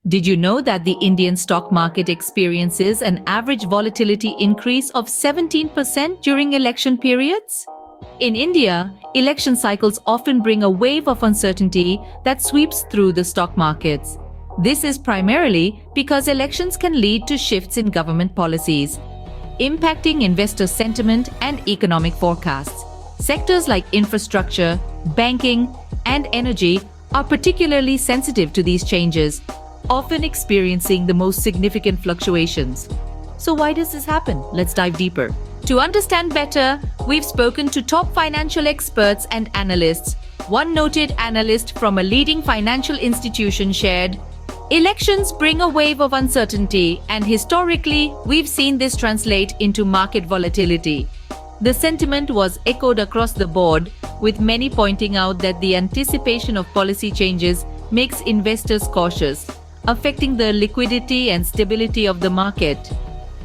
Did you know that the Indian stock market experiences an average volatility increase of 17% during election periods? In India, election cycles often bring a wave of uncertainty that sweeps through the stock markets. This is primarily because elections can lead to shifts in government policies, impacting investor sentiment and economic forecasts. Sectors like infrastructure, banking, and energy are particularly sensitive to these changes, often experiencing the most significant fluctuations. So why does this happen? Let's dive deeper. To understand better, we've spoken to top financial experts and analysts. One noted analyst from a leading financial institution shared, "Elections bring a wave of uncertainty, and historically, we've seen this translate into market volatility." The sentiment was echoed across the board, with many pointing out that the anticipation of policy changes makes investors cautious, affecting the liquidity and stability of the market.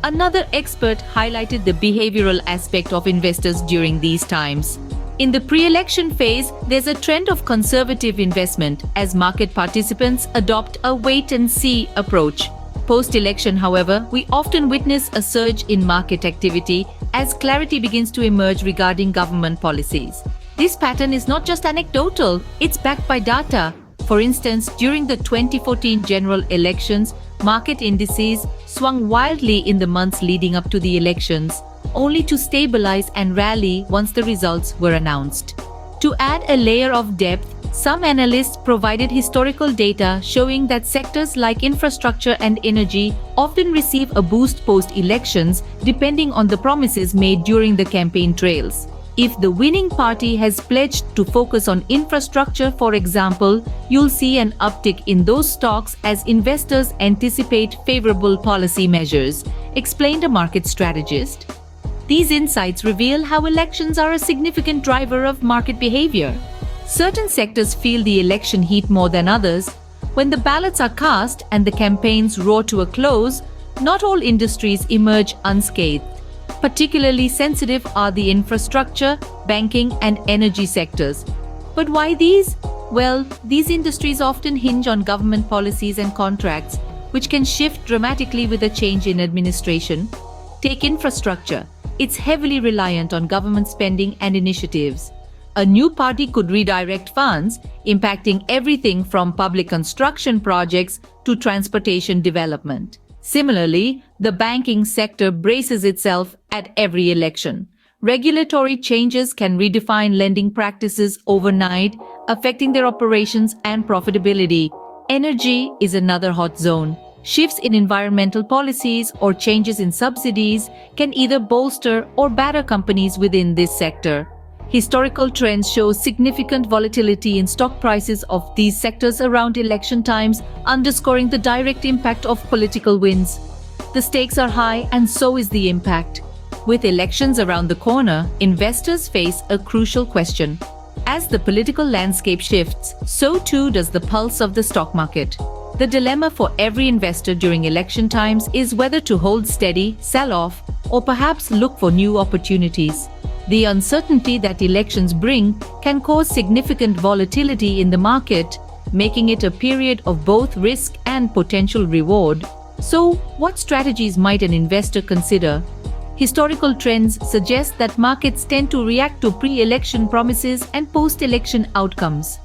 Another expert highlighted the behavioral aspect of investors during these times. In the pre-election phase, there's a trend of conservative investment as market participants adopt a wait-and-see approach. Post-election, however, we often witness a surge in market activity as clarity begins to emerge regarding government policies. This pattern is not just anecdotal, it's backed by data. For instance, during the 2014 general elections, market indices swung wildly in the months leading up to the elections, only to stabilize and rally once the results were announced. To add a layer of depth, some analysts provided historical data showing that sectors like infrastructure and energy often receive a boost post-elections depending on the promises made during the campaign trails. If the winning party has pledged to focus on infrastructure, for example, you'll see an uptick in those stocks as investors anticipate favorable policy measures, explained a market strategist. These insights reveal how elections are a significant driver of market behavior. Certain sectors feel the election heat more than others. When the ballots are cast and the campaigns roar to a close, not all industries emerge unscathed. Particularly sensitive are the infrastructure, banking, and energy sectors. But why these? Well, these industries often hinge on government policies and contracts, which can shift dramatically with a change in administration. Take infrastructure. It's heavily reliant on government spending and initiatives. A new party could redirect funds, impacting everything from public construction projects to transportation development. Similarly, the banking sector braces itself at every election. Regulatory changes can redefine lending practices overnight, affecting their operations and profitability. Energy is another hot zone. Shifts in environmental policies or changes in subsidies can either bolster or batter companies within this sector. Historical trends show significant volatility in stock prices of these sectors around election times, underscoring the direct impact of political wins. The stakes are high, and so is the impact. With elections around the corner, investors face a crucial question. As the political landscape shifts, so too does the pulse of the stock market. The dilemma for every investor during election times is whether to hold steady, sell off, or perhaps look for new opportunities. The uncertainty that elections bring can cause significant volatility in the market, making it a period of both risk and potential reward. So, what strategies might an investor consider? Historical trends suggest that markets tend to react to pre-election promises and post-election outcomes.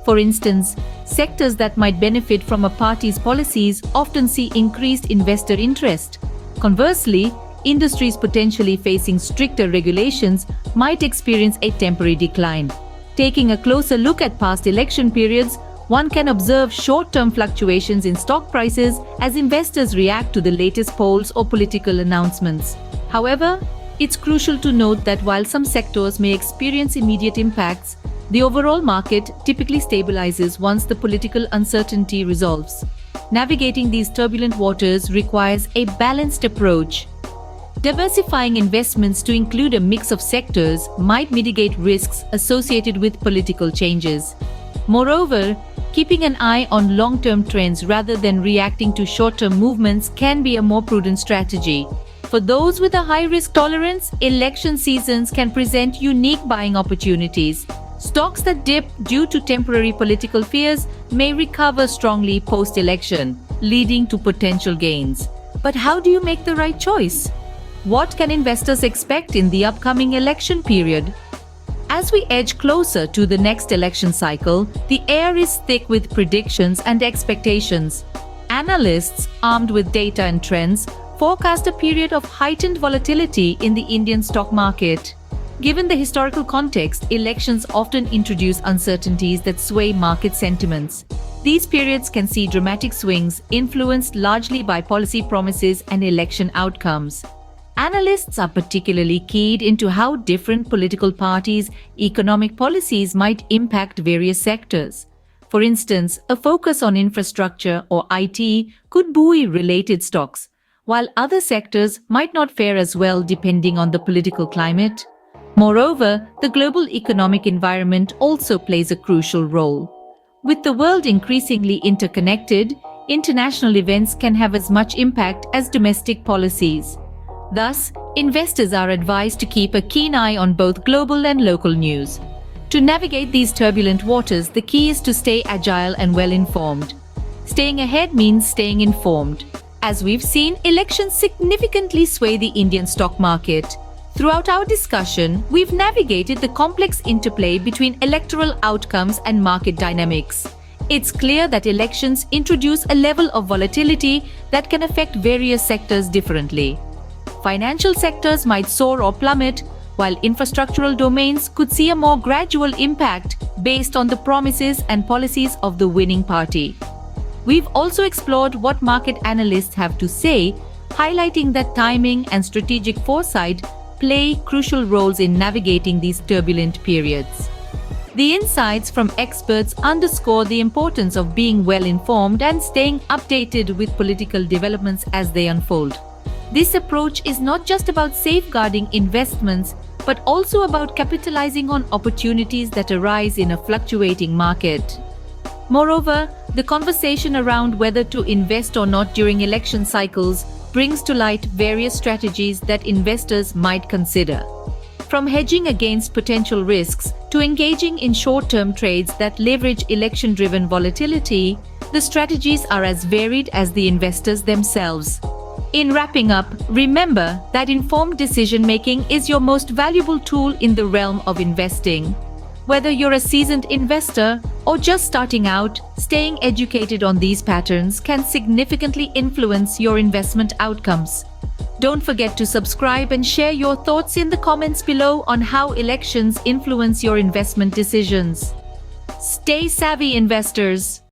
For instance, sectors that might benefit from a party's policies often see increased investor interest. Conversely, industries potentially facing stricter regulations might experience a temporary decline. Taking a closer look at past election periods, one can observe short-term fluctuations in stock prices as investors react to the latest polls or political announcements. However, it's crucial to note that while some sectors may experience immediate impacts, the overall market typically stabilizes once the political uncertainty resolves. Navigating these turbulent waters requires a balanced approach. Diversifying investments to include a mix of sectors might mitigate risks associated with political changes. Moreover, keeping an eye on long-term trends rather than reacting to short-term movements can be a more prudent strategy. For those with a high risk tolerance, election seasons can present unique buying opportunities. Stocks that dip due to temporary political fears may recover strongly post-election, leading to potential gains. But how do you make the right choice? What can investors expect in the upcoming election period? As we edge closer to the next election cycle, the air is thick with predictions and expectations. Analysts, armed with data and trends, forecast a period of heightened volatility in the Indian stock market. Given the historical context, elections often introduce uncertainties that sway market sentiments. These periods can see dramatic swings, influenced largely by policy promises and election outcomes. Analysts are particularly keyed into how different political parties' economic policies might impact various sectors. For instance, a focus on infrastructure or IT could buoy related stocks, while other sectors might not fare as well depending on the political climate. Moreover, the global economic environment also plays a crucial role. With the world increasingly interconnected, international events can have as much impact as domestic policies. Thus, investors are advised to keep a keen eye on both global and local news. To navigate these turbulent waters, the key is to stay agile and well-informed. Staying ahead means staying informed. As we've seen, elections significantly sway the Indian stock market. Throughout our discussion, we've navigated the complex interplay between electoral outcomes and market dynamics. It's clear that elections introduce a level of volatility that can affect various sectors differently. Financial sectors might soar or plummet, while infrastructural domains could see a more gradual impact based on the promises and policies of the winning party. We've also explored what market analysts have to say, highlighting that timing and strategic foresight play crucial roles in navigating these turbulent periods. The insights from experts underscore the importance of being well-informed and staying updated with political developments as they unfold. This approach is not just about safeguarding investments, but also about capitalizing on opportunities that arise in a fluctuating market. Moreover, the conversation around whether to invest or not during election cycles brings to light various strategies that investors might consider. From hedging against potential risks to engaging in short-term trades that leverage election-driven volatility, the strategies are as varied as the investors themselves. In wrapping up, remember that informed decision-making is your most valuable tool in the realm of investing. Whether you're a seasoned investor or just starting out, staying educated on these patterns can significantly influence your investment outcomes. Don't forget to subscribe and share your thoughts in the comments below on how elections influence your investment decisions. Stay savvy, investors!